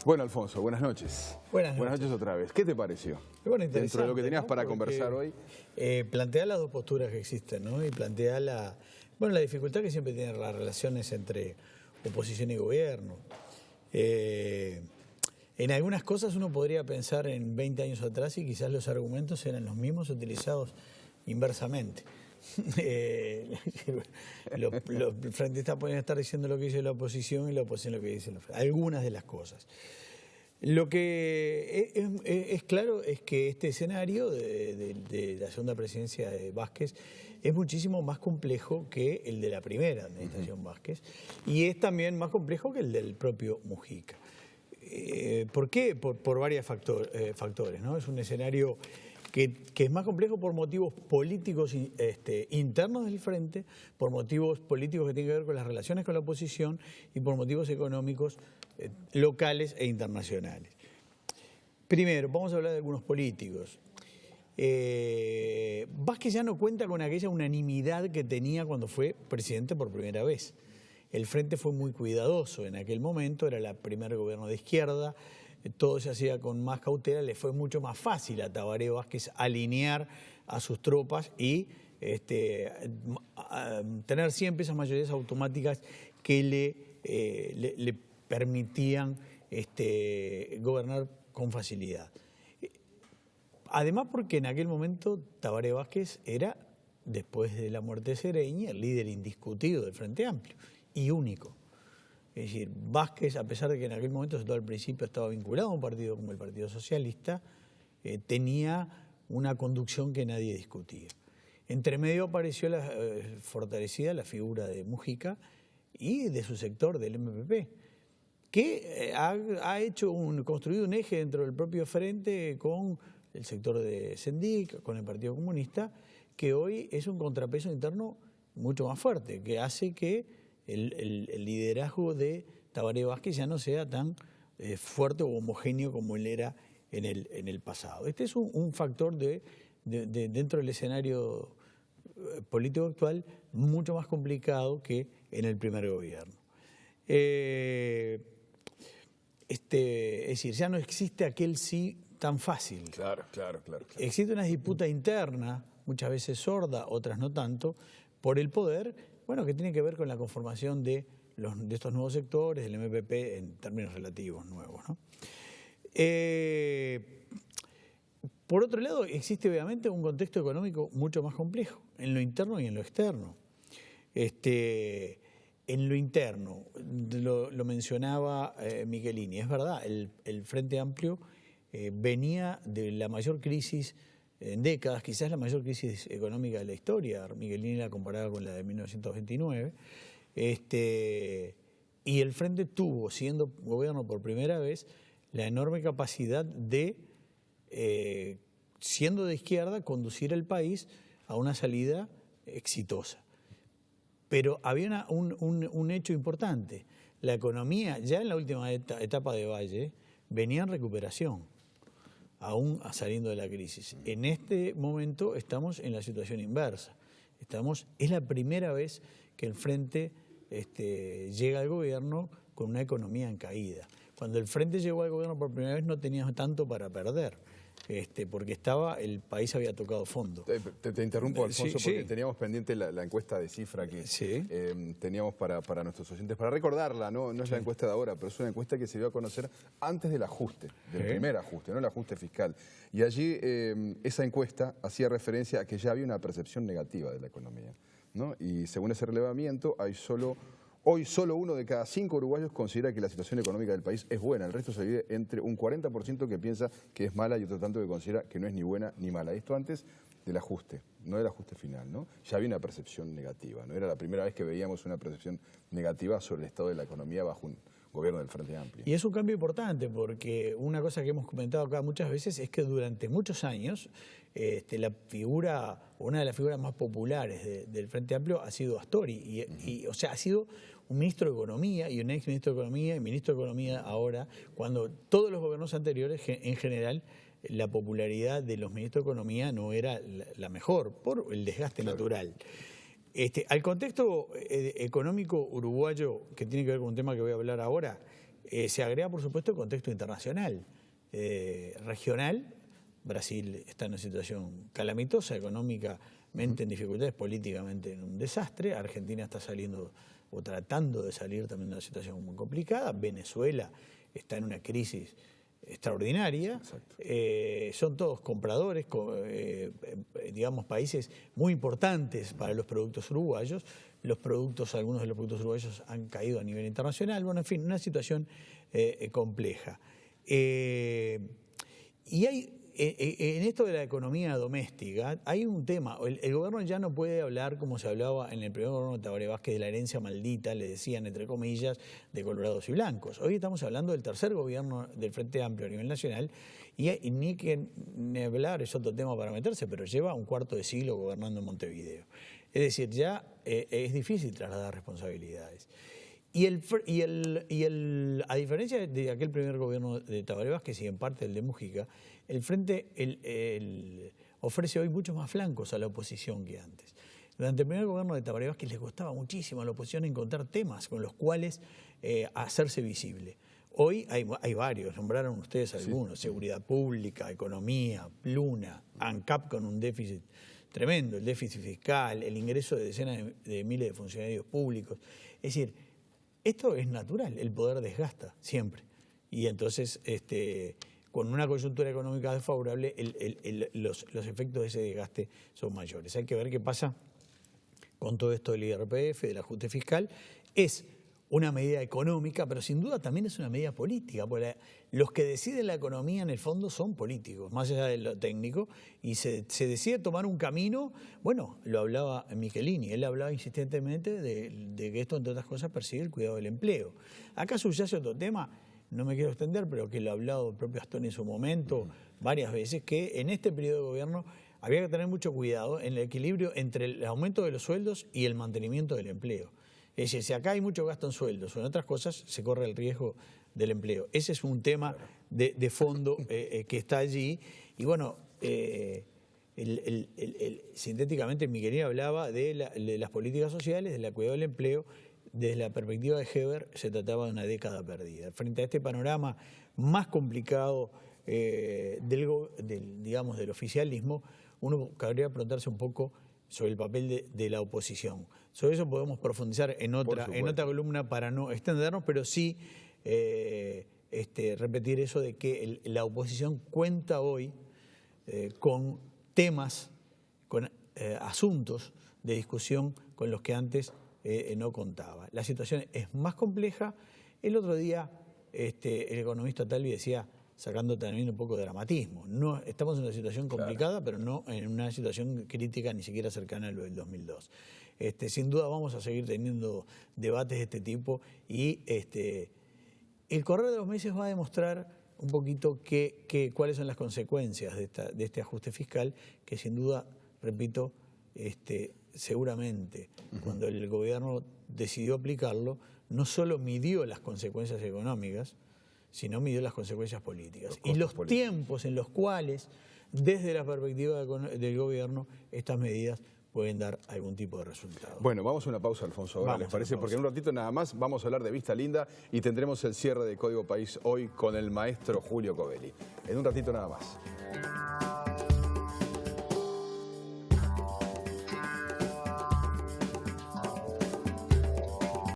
Bueno, Alfonso, buenas noches. Buenas noches otra vez. ¿Qué te pareció? Bueno, dentro de lo que tenías, ¿no?, para Porque, conversar hoy. Plantea las dos posturas que existen, ¿no? Y plantea la dificultad que siempre tienen las relaciones entre oposición y gobierno. En algunas cosas uno podría pensar en 20 años atrás y quizás los argumentos eran los mismos utilizados inversamente. Los frentistas pueden estar diciendo lo que dice la oposición y la oposición lo que dice la frente. Algunas de las cosas. Lo que es claro es que este escenario de la segunda presidencia de Vázquez es muchísimo más complejo que el de la primera administración Vázquez, y es también más complejo que el del propio Mujica. ¿Por qué? Por varios factores, ¿no? Es un escenario que es más complejo por motivos políticos internos del frente, por motivos políticos que tienen que ver con las relaciones con la oposición y por motivos económicos locales e internacionales. Primero, vamos a hablar de algunos políticos. Vázquez ya no cuenta con aquella unanimidad que tenía cuando fue presidente por primera vez. El frente fue muy cuidadoso en aquel momento, era el primer gobierno de izquierda, todo se hacía con más cautela, le fue mucho más fácil a Tabaré Vázquez alinear a sus tropas y tener siempre esas mayorías automáticas que le permitían gobernar con facilidad. Además porque en aquel momento Tabaré Vázquez era, después de la muerte de Sereñi, el líder indiscutido del Frente Amplio y único. Es decir, Vázquez, a pesar de que en aquel momento, sobre todo al principio, estaba vinculado a un partido como el Partido Socialista, tenía una conducción que nadie discutía. Entre medio apareció fortalecida la figura de Mujica y de su sector, del MPP, que ha construido un eje dentro del propio frente con el sector de Sendik, con el Partido Comunista, que hoy es un contrapeso interno mucho más fuerte, que hace que el liderazgo de Tabaré Vázquez ya no sea tan fuerte o homogéneo como él era en el pasado. Este es un factor dentro del escenario político actual mucho más complicado que en el primer gobierno. Es decir, ya no existe aquel sí tan fácil. Claro. Existe una disputa interna, muchas veces sorda, otras no tanto, por el poder, bueno, que tiene que ver con la conformación de estos nuevos sectores, del MPP en términos relativos nuevos, ¿no? Por otro lado, existe obviamente un contexto económico mucho más complejo, en lo interno y en lo externo. En lo interno, lo mencionaba Michelini, es verdad, el Frente Amplio venía de la mayor crisis en décadas, quizás la mayor crisis económica de la historia. Michelini la comparaba con la de 1929. Y el Frente tuvo, siendo gobierno por primera vez, la enorme capacidad de, siendo de izquierda, conducir el país a una salida exitosa. Pero había un hecho importante. La economía, ya en la última etapa de Valle, venía en recuperación, aún saliendo de la crisis. En este momento estamos en la situación inversa. Es la primera vez que el Frente llega al gobierno con una economía en caída. Cuando el Frente llegó al gobierno por primera vez no tenía tanto para perder, porque el país había tocado fondo. Te interrumpo, Alfonso, porque sí. teníamos pendiente la encuesta de cifra que sí. Teníamos para nuestros oyentes. Para recordarla, no es la encuesta de ahora, pero es una encuesta que se dio a conocer antes del ajuste, del primer ajuste, no el ajuste fiscal. Y allí esa encuesta hacía referencia a que ya había una percepción negativa de la economía, ¿no? Y según ese relevamiento, hoy solo 1 de cada 5 uruguayos considera que la situación económica del país es buena. El resto se divide entre un 40% que piensa que es mala y otro tanto que considera que no es ni buena ni mala. Esto antes del ajuste, no del ajuste final, ¿no? Ya había una percepción negativa, ¿no? Era la primera vez que veíamos una percepción negativa sobre el estado de la economía bajo un gobierno del Frente Amplio. Y es un cambio importante porque una cosa que hemos comentado acá muchas veces es que durante muchos años una de las figuras más populares del Frente Amplio ha sido Astori, o sea, ha sido un ministro de Economía y un ex ministro de Economía y ministro de Economía ahora, cuando todos los gobiernos anteriores, en general, la popularidad de los ministros de Economía no era la mejor, por el desgaste natural. Al contexto económico uruguayo, que tiene que ver con un tema que voy a hablar ahora, Se agrega, por supuesto, el contexto internacional, regional. Brasil está en una situación calamitosa, económicamente en dificultades, políticamente en un desastre. Argentina está saliendo o tratando de salir también de una situación muy complicada. Venezuela está en una crisis extraordinaria. Son todos compradores, digamos, países muy importantes para los productos uruguayos. Algunos de los productos uruguayos han caído a nivel internacional. Bueno, en fin, una situación compleja. Y hay, en esto de la economía doméstica, hay un tema. El gobierno ya no puede hablar como se hablaba en el primer gobierno de Tabaré Vázquez de la herencia maldita, le decían entre comillas, de colorados y blancos. Hoy estamos hablando del tercer gobierno del Frente Amplio a nivel nacional y ni hablar, es otro tema para meterse, pero lleva un cuarto de siglo gobernando en Montevideo. Es decir, ya es difícil trasladar responsabilidades. A diferencia de aquel primer gobierno de Tabaré Vázquez y en parte el de Mujica, el Frente ofrece hoy muchos más flancos a la oposición que antes. Durante el primer gobierno de Tabaré Vázquez le costaba muchísimo a la oposición encontrar temas con los cuales hacerse visible. Hoy hay varios, nombraron ustedes algunos: seguridad pública, economía, Luna, ANCAP con un déficit tremendo, el déficit fiscal, el ingreso de decenas de miles de funcionarios públicos. Es decir, esto es natural, el poder desgasta siempre. Y entonces, con una coyuntura económica desfavorable, los efectos de ese desgaste son mayores. Hay que ver qué pasa con todo esto del IRPF, del ajuste fiscal. Es una medida económica, pero sin duda también es una medida política, porque los que deciden la economía en el fondo son políticos, más allá de lo técnico, y se decide tomar un camino. Bueno, lo hablaba Michelini, él hablaba insistentemente de que esto, entre otras cosas, persigue el cuidado del empleo. Acá subyace otro tema, no me quiero extender, pero que lo ha hablado el propio Astoni en su momento varias veces, que en este periodo de gobierno había que tener mucho cuidado en el equilibrio entre el aumento de los sueldos y el mantenimiento del empleo. Es decir, si acá hay mucho gasto en sueldos o en otras cosas, se corre el riesgo del empleo. Ese es un tema de fondo que está allí. Y bueno, sintéticamente Michelini hablaba de las políticas sociales, del cuidado del empleo. Desde la perspectiva de Heber se trataba de una década perdida. Frente a este panorama más complicado del oficialismo, uno cabría preguntarse un poco sobre el papel de la oposición. Sobre eso podemos profundizar en otra columna para no extendernos, pero sí repetir eso de que la oposición cuenta hoy con temas, con asuntos de discusión con los que antes no contaba. La situación es más compleja. El otro día el economista Talvi decía, sacando también un poco de dramatismo, no, estamos en una situación complicada, pero no en una situación crítica ni siquiera cercana a lo del 2002. Sin duda vamos a seguir teniendo debates de este tipo y el correr de los meses va a demostrar un poquito cuáles son las consecuencias de este ajuste fiscal, que sin duda, repito, seguramente cuando el gobierno decidió aplicarlo, no solo midió las consecuencias económicas, sino midió las consecuencias políticas. Y los tiempos en los cuales, desde la perspectiva del gobierno, estas medidas pueden dar algún tipo de resultado. Bueno, vamos a una pausa, Alfonso, ahora, ¿les parece? Porque en un ratito nada más vamos a hablar de Vista Linda y tendremos el cierre de Código País hoy con el maestro Julio Covelli. En un ratito nada más.